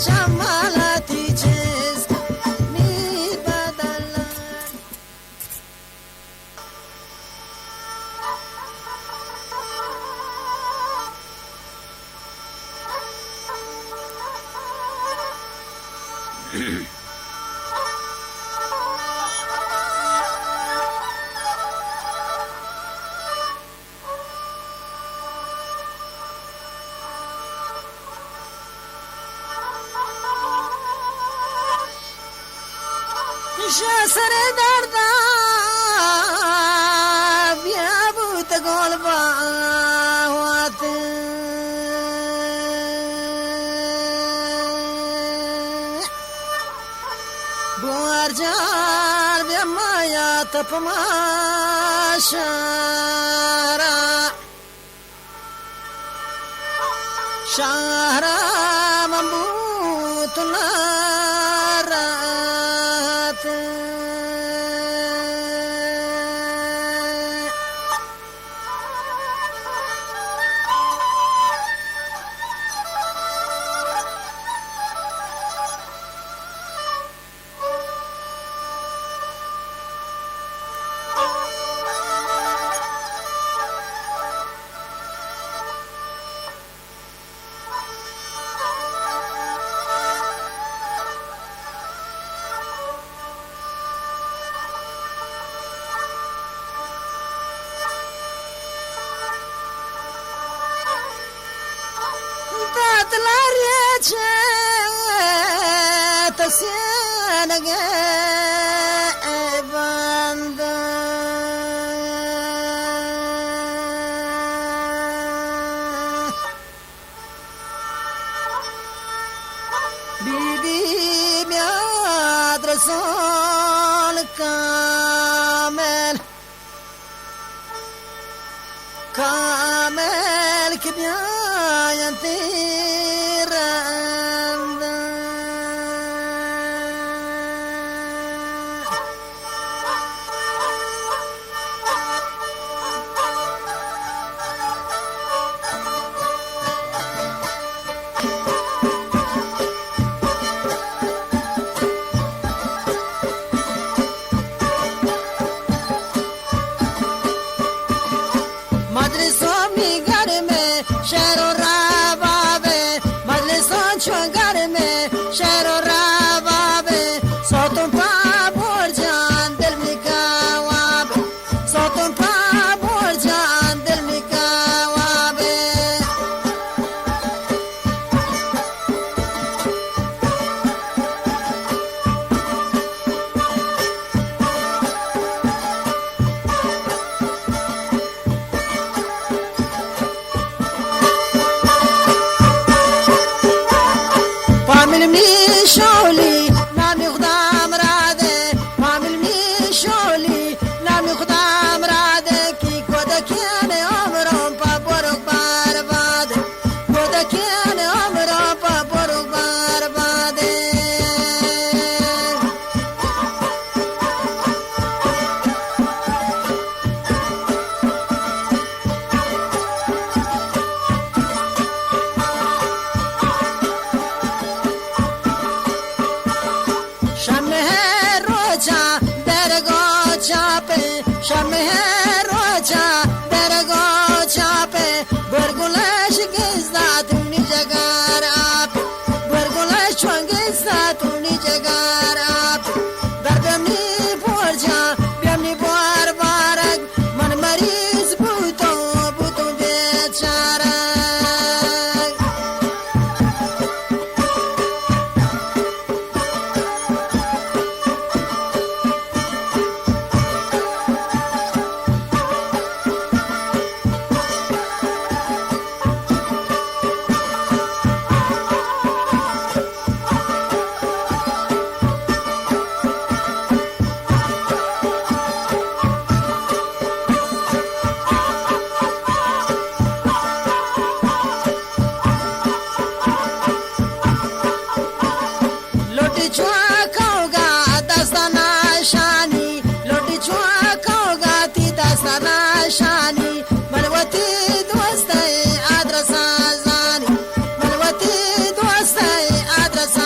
جمالتی چیز می بدلن سر دردم بیا بوت گل باوات بوار جار بیا مایا تپما شهرا من بوت نارات تسيانك بند بيدي بياد رسول كامل كامل كبيا ينتير شولي نامي خدام راده مامل مي شولي نامي خدام راده كي كودا كيان عمرهم بابورك بارباده كودا كيان عمرهم بابورك بارباده شمه روچا درگو چاپه برگولش گزداتونی جگار آپ برگولش چون گزداتونی جگار آپ دردمی پورجا بیامنی بار بارگ من مریض بوتو بیچاره شانی ملوتی دوستی آدرس زانی ملوتی دوستی آدرس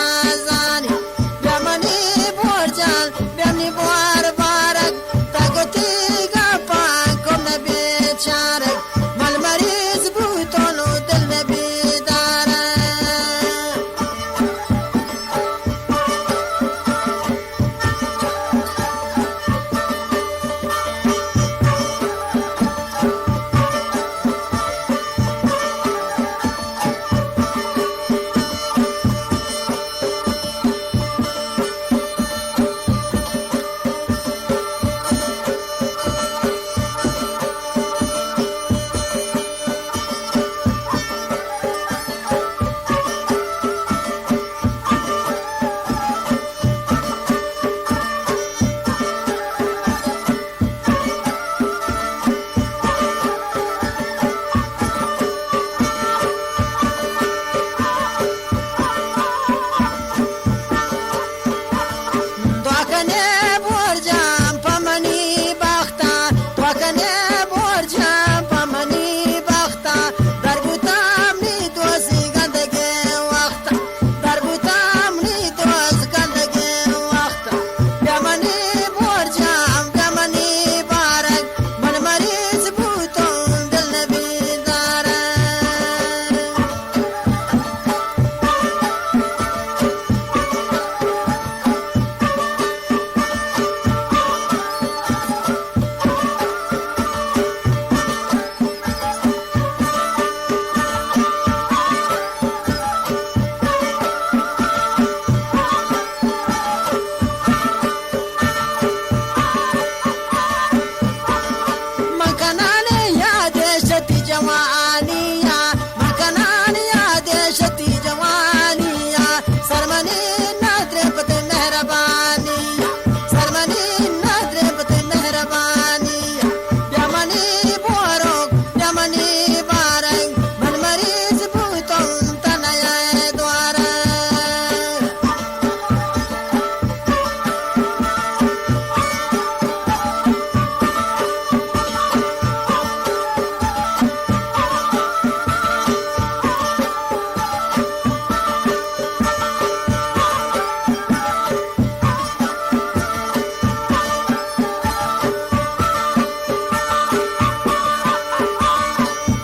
سرمنی نداره بده مهربانی سرمنی نداره بده مهربانی بیامانی بارک بیامانی بارنگ من مریض بودم تنهای دواره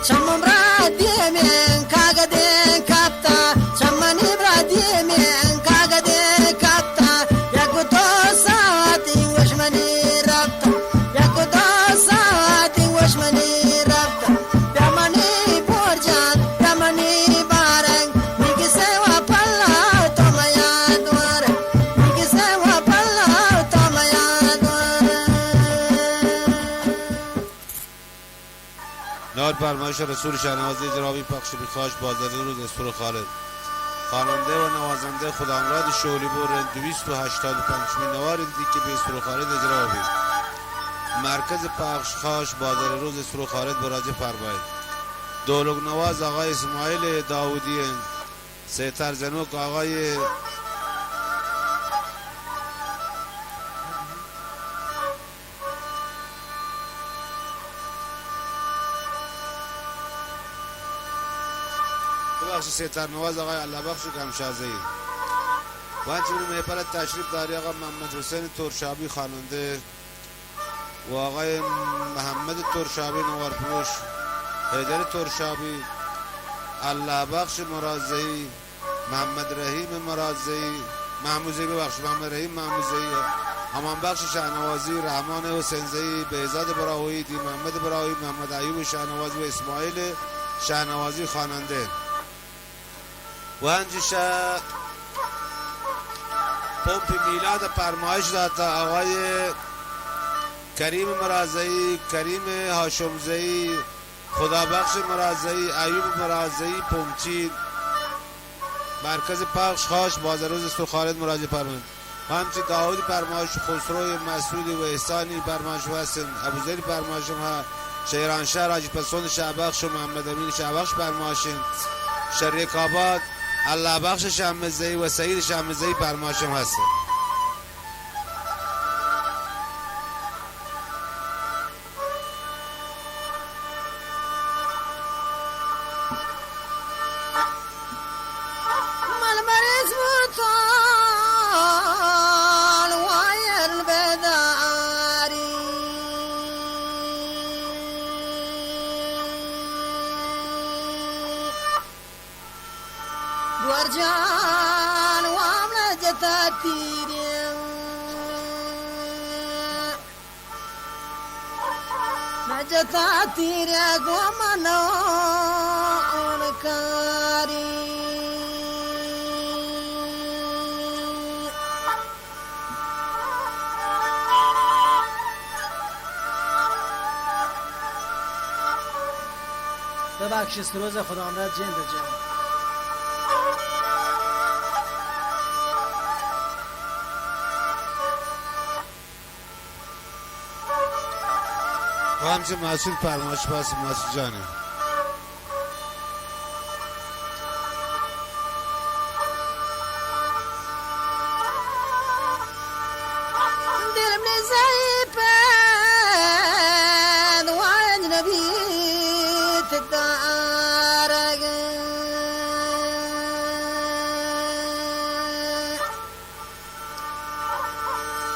شمم را دیمین کاغدین کپتا شمنی را دیمین کاغدین کپتا یک دو ساعتی وشمنی رفتا یک دو ساعتی وشمنی رفتا بیامانی برجان بیامانی بارنگ میگی سوا پلا تو میا دواره میگی سوا پلا تو میا دواره نال فرمایش رسول شهنوازی جنابی پخش بیخواش بازاری روز اسفور خالد خواننده و نوازنده خدامراد شولی بور 285 نوار دی که به اسفور خالد اجرا بید مرکز پخش خاش بازاری روز اسفور خالد براجه فرمایید دولوگ نواز آقای اسماعیل داودی سیتر زنوک آقای بخش سیتر نواز آقای الله بخش کمشازی و همچنین محفل تشریف داری آقا محمد حسین ترشابی خواننده و آقای محمد ترشابی نوارفروش حیدر ترشابی الله بخش مرازی محمد رحیم مرازی محموزی ببخش محمد رحیم محموزی امان بخش شهنوازی رحمان حسینزی بهزاد براهویی دی محمد براهویی محمد ایوب شهنوازی و اسماعیل شهنوازی خواننده و هنجشه پمپ میلاد فرمایش داتا آقای کریم مرازی کریم هاشمزی خدابخش مرازی ایوب مرازی پمچین مرکز پخش خاش بازاروز اسفور خالد مراجعه فرمایید و همچنین داود فرمایش خسروی مسعودی و احسانی فرمایش و حسن ابوذری فرمایش ها شیرانشهر حاجی پسند شهبخش و محمد امین شهبخش فرمایشین شریک آباد الله بخش شمزهی و سعید شمزهی فرمایشم هستن من مریض بودم وایر بداری برجان واملا جتا تیریم نجتا تیریا گومنو اونکاری ببخشید روز خدامراد جند جان و همچنین مسعود فرمایش پس مسعود جانه دلم نزایی پد و اجنبی تدارگ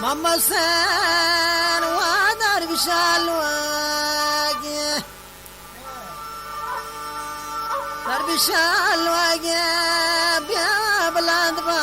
ماما سن و در بشالواگه در بشالواگه بیا بلند با